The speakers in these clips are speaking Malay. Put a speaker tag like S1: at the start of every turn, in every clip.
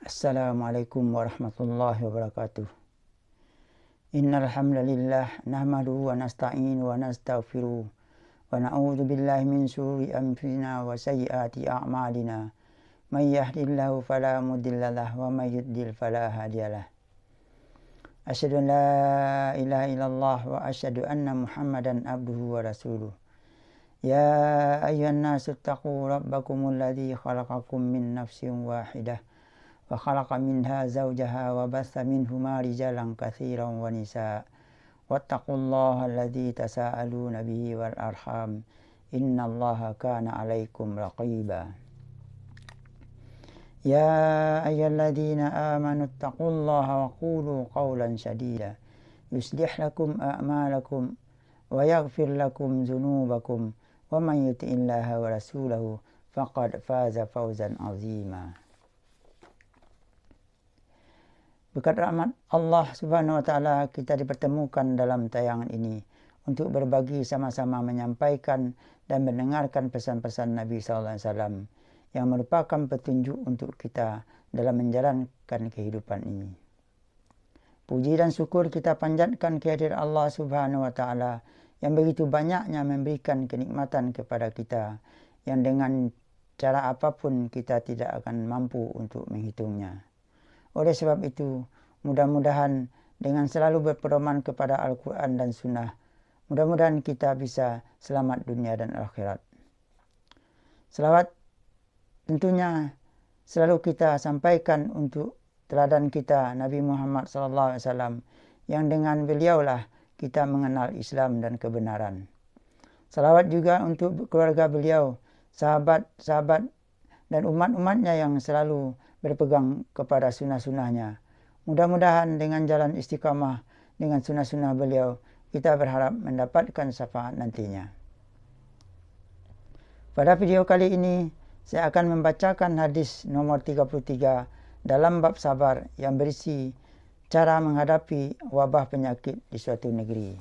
S1: Assalamualaikum warahmatullahi wabarakatuh. Innal hamdalillah nahmaduhu wa nasta'inu wa nastaghfiruh wa na'udzu billahi min syururi anfusina wa sayyiati a'malina. May yahdihillahu fala mudhillalah wa may yudlil fala hadiyalah. Asyhadu an la ilaha illallah wa asyhadu anna Muhammadan abduhu wa rasuluh. Ya ayyuhan nasu taqu rabbakumul ladzi khalaqakum min nafsin wahidah wa khalaqa minha zawjaha wa batha minhuma rijalan katsiran wa nisaa wattaqullaha alladzi tasaaluna bihi wal arham innallaha kana 'alaikum raqiba. Ya ayyuhalladzina amanu taqullaha wa qulu qawlan sadida yuslih lakum a'malakum wa yaghfir lakum dzunubakum wa man yuti'illaha wa rasulahu faqad faza fawzan 'azima. Berkat rahmat Allah Subhanahu wa taala kita dipertemukan dalam tayangan ini untuk berbagi sama-sama menyampaikan dan mendengarkan pesan-pesan Nabi sallallahu alaihi wasallam yang merupakan petunjuk untuk kita dalam menjalankan kehidupan ini. Puji dan syukur kita panjatkan kehadirat Allah Subhanahu wa taala yang begitu banyaknya memberikan kenikmatan kepada kita yang dengan cara apapun kita tidak akan mampu untuk menghitungnya. Oleh sebab itu, mudah-mudahan dengan selalu berpedoman kepada Al-Quran dan Sunnah, mudah-mudahan kita bisa selamat dunia dan akhirat. Selawat tentunya selalu kita sampaikan untuk teladan kita Nabi Muhammad SAW yang dengan beliaulah kita mengenal Islam dan kebenaran. Selawat juga untuk keluarga beliau, sahabat-sahabat dan umat-umatnya yang selalu berpegang kepada sunnah-sunnahnya. Mudah-mudahan dengan jalan istiqamah dengan sunnah-sunnah beliau, kita berharap mendapatkan syafaat nantinya. Pada video kali ini, saya akan membacakan hadis nomor 33 dalam bab sabar yang berisi cara menghadapi wabah penyakit di suatu negeri.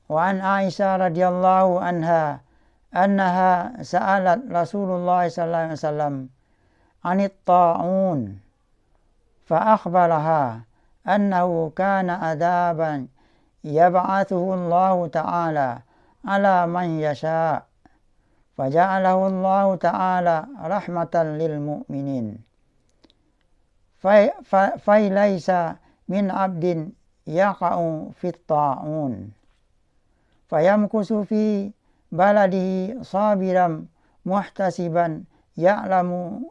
S1: Wa an Aisyah radhiyallahu anha annaha sa'alat Rasulullah sallallahu alaihi wasallam anit ta'un fa akhbaraha annahu kana adaban yab'athuhu Allah ta'ala ala man yasha faja'alahu Allah ta'ala rahmatan lil mu'minin fa laysa min 'abdin yaqa'u fit ta'un fayamkusu fi baladihi sabiran muhtasiban ya'lamu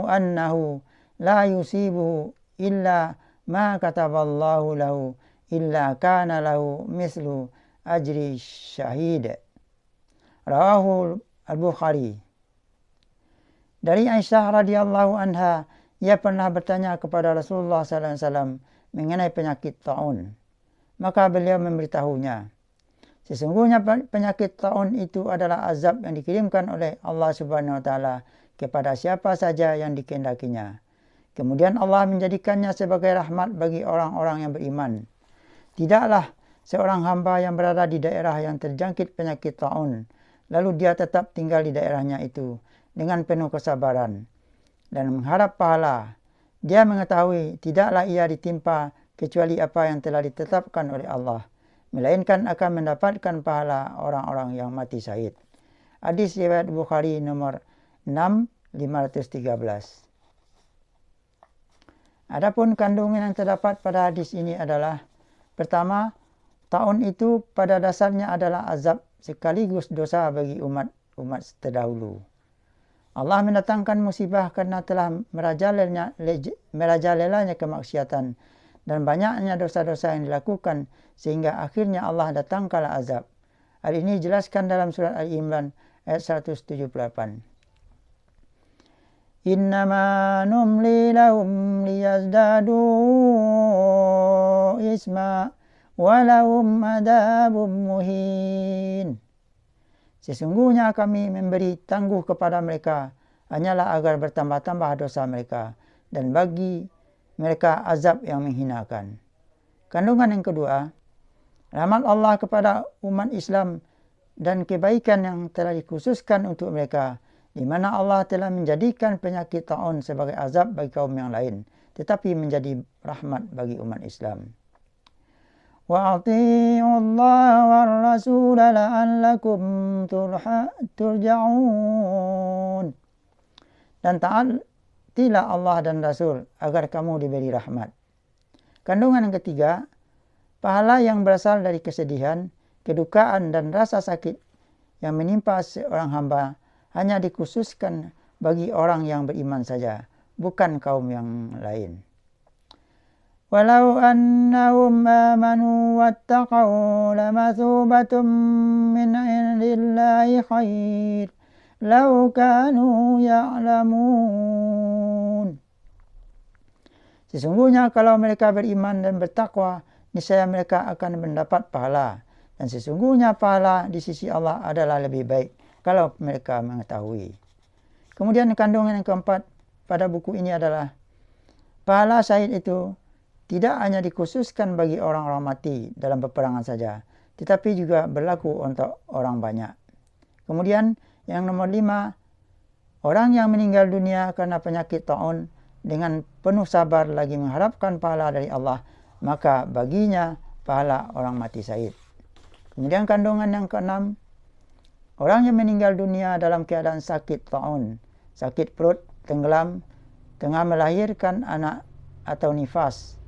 S1: annahu la yusibuhu illa ma kataballahu lahu illa kana lahu mislu ajri syahid. Rawahu al-Bukhari. Dari Aisyah radhiyallahu anha, ia pernah bertanya kepada Rasulullah sallallahu alaihi wasallam mengenai penyakit taun. Maka beliau memberitahunya, sesungguhnya penyakit taun itu adalah azab yang dikirimkan oleh Allah Subhanahu wa taala kepada siapa saja yang dikehendakinya. Kemudian Allah menjadikannya sebagai rahmat bagi orang-orang yang beriman. Tidaklah seorang hamba yang berada di daerah yang terjangkit penyakit taun, lalu dia tetap tinggal di daerahnya itu dengan penuh kesabaran dan mengharap pahala. Dia mengetahui tidaklah ia ditimpa kecuali apa yang telah ditetapkan oleh Allah, melainkan akan mendapatkan pahala orang-orang yang mati syahid. Hadis riwayat Bukhari nomor 6513. Adapun kandungan yang terdapat pada hadis ini adalah: pertama, taun itu pada dasarnya adalah azab sekaligus dosa bagi umat terdahulu. Allah mendatangkan musibah karena telah merajalelanya kemaksiatan dan banyaknya dosa-dosa yang dilakukan sehingga akhirnya Allah datangkanlah azab. Hal ini dijelaskan dalam surat Al-Imran ayat 178. Innama numli lahum liyazdadu isma walahum adabum muhin. Sesungguhnya kami memberi tangguh kepada mereka hanyalah agar bertambah-tambah dosa mereka dan bagi mereka azab yang menghinakan. Kandungan yang kedua, rahmat Allah kepada umat Islam dan kebaikan yang telah dikhususkan untuk mereka di mana Allah telah menjadikan penyakit ta'un sebagai azab bagi kaum yang lain, tetapi menjadi rahmat bagi umat Islam. Wa ati'u Allah wa rasul la'allakum turja'un. Dan taatilah Allah dan Rasul agar kamu diberi rahmat. Kandungan yang ketiga, pahala yang berasal dari kesedihan, kedukaan dan rasa sakit yang menimpa seorang hamba hanya dikhususkan bagi orang yang beriman saja, bukan kaum yang lain. Walau annahum amanu wattaqau lamathubatum min indillahi khair law kanu ya'lamun. Sesungguhnya kalau mereka beriman dan bertakwa, niscaya mereka akan mendapat pahala. Dan sesungguhnya pahala di sisi Allah adalah lebih baik kalau mereka mengetahui. Kemudian kandungan yang keempat pada buku ini adalah pahala syahid itu tidak hanya dikhususkan bagi orang-orang mati dalam peperangan saja, tetapi juga berlaku untuk orang banyak. Kemudian yang nomor 5, orang yang meninggal dunia karena penyakit ta'un dengan penuh sabar lagi mengharapkan pahala dari Allah, maka baginya pahala orang mati syahid. Kemudian kandungan yang ke-6, orang yang meninggal dunia dalam keadaan sakit ta'un, sakit perut, tenggelam, tengah melahirkan anak atau nifas,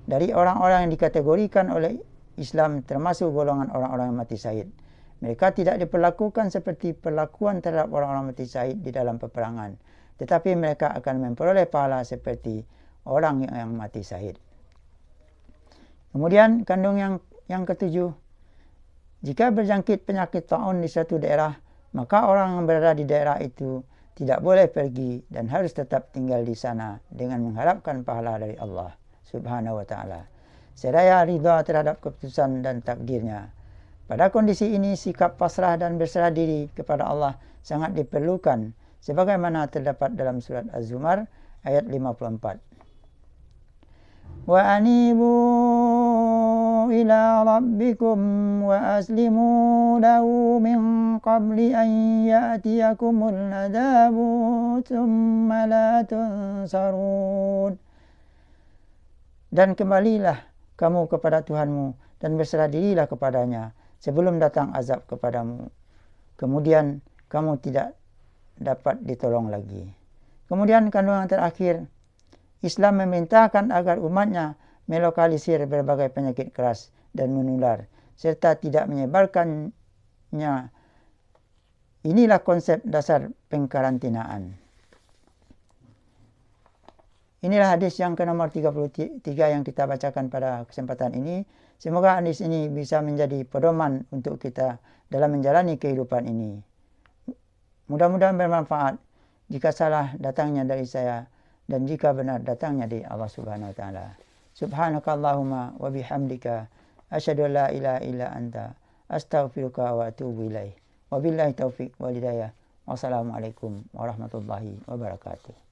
S1: dari orang-orang yang dikategorikan oleh Islam termasuk golongan orang-orang yang mati syahid. Mereka tidak diperlakukan seperti perlakuan terhadap orang-orang mati syahid di dalam peperangan, tetapi mereka akan memperoleh pahala seperti orang yang mati syahid. Kemudian kandungan yang ke-7, jika berjangkit penyakit ta'un di suatu daerah, maka orang yang berada di daerah itu tidak boleh pergi dan harus tetap tinggal di sana dengan mengharapkan pahala dari Allah Subhanahu wa ta'ala, seraya ridha terhadap keputusan dan takdirnya. Pada kondisi ini, sikap pasrah dan berserah diri kepada Allah sangat diperlukan, sebagaimana terdapat dalam surat Az-Zumar ayat 54. Wa anibu ila rabbikum wa aslimu lahu min qabli an ya'tiyakumul adabu thumma la tunsarun. Dan kembalilah kamu kepada Tuhanmu dan berserah dirilah kepadanya sebelum datang azab kepadamu. Kemudian kamu tidak dapat ditolong lagi. Kemudian kandungan terakhir, Islam memerintahkan agar umatnya melokalisir berbagai penyakit keras dan menular serta tidak menyebarkannya. Inilah konsep dasar pengkarantinaan. Inilah hadis yang ke nomor 33 yang kita bacakan pada kesempatan ini. Semoga hadis ini bisa menjadi pedoman untuk kita dalam menjalani kehidupan ini. Mudah-mudahan bermanfaat. Jika salah, datangnya dari saya, dan jika benar, datangnya dari Allah Subhanahu wa ta'ala. Subhanakallahumma wa bihamdika asyhadu an la ilaha illa anta astaghfiruka wa atubu ilaih. Wabillahi taufiq wal hidayah. Wassalamualaikum warahmatullahi wabarakatuh.